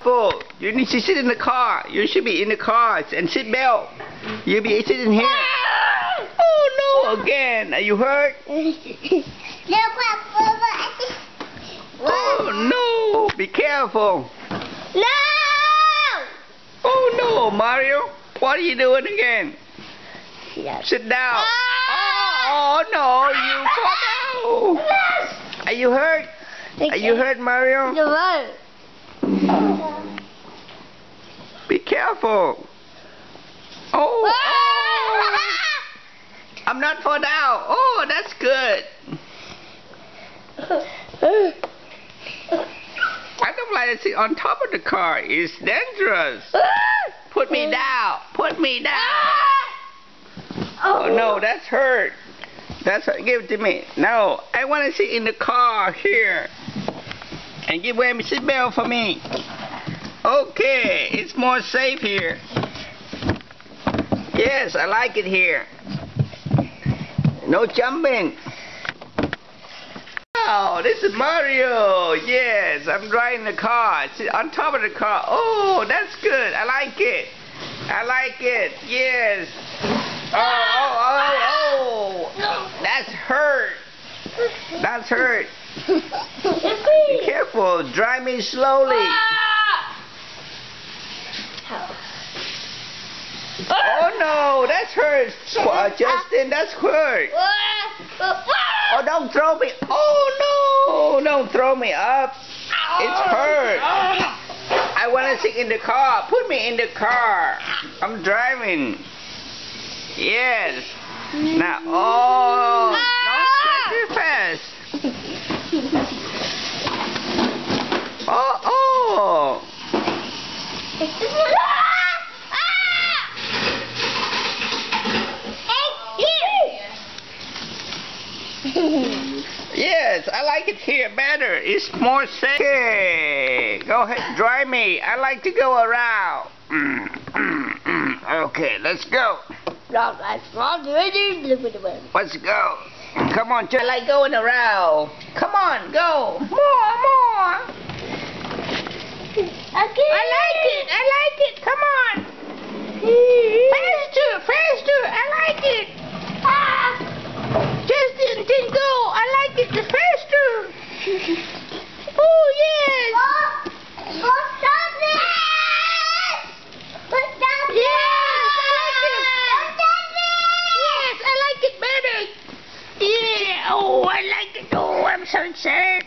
Full. You need to sit in the car. You should be in the car and sit belt. You'll be sitting here. Oh no, again. Are you hurt? Oh no, be careful. No! Oh no, Mario. What are you doing again? Yes. Sit down. Oh no, you fall down. Are you hurt? Are you hurt, Mario? No. Be careful. Oh, I'm not fall down. Oh, that's good. I don't like to sit on top of the car. It's dangerous. Put me down. Put me down. Oh no, that's hurt. That's hurt. Give it to me. No, I want to sit in the car here. And give away my seatbelt for me. Okay, it's more safe here. Yes, I like it here. No jumping. Oh, this is Mario. Yes, I'm driving the car. Sit on top of the car. Oh, that's good. I like it. I like it. Yes. Oh. That's hurt. That's hurt. Be careful. Drive me slowly. Oh no, that's hurt. Justin, that's hurt. Oh, don't throw me. Oh no, don't throw me up. It's hurt. I want to sit in the car. Put me in the car. I'm driving. Yes. Now, don't too fast. Oh. Yes, I like it here better. It's more safe. Okay, go ahead, drive me. I like to go around. Okay, let's go. Let's go. Come on, I like going around. Come on, go. More. Okay. I like it. Come on. Faster. I like it. Justin, then go. I like it the faster. Oh, yes. Stop it. Yes, I like it better. Yeah, oh, I like it. Oh, I'm so excited.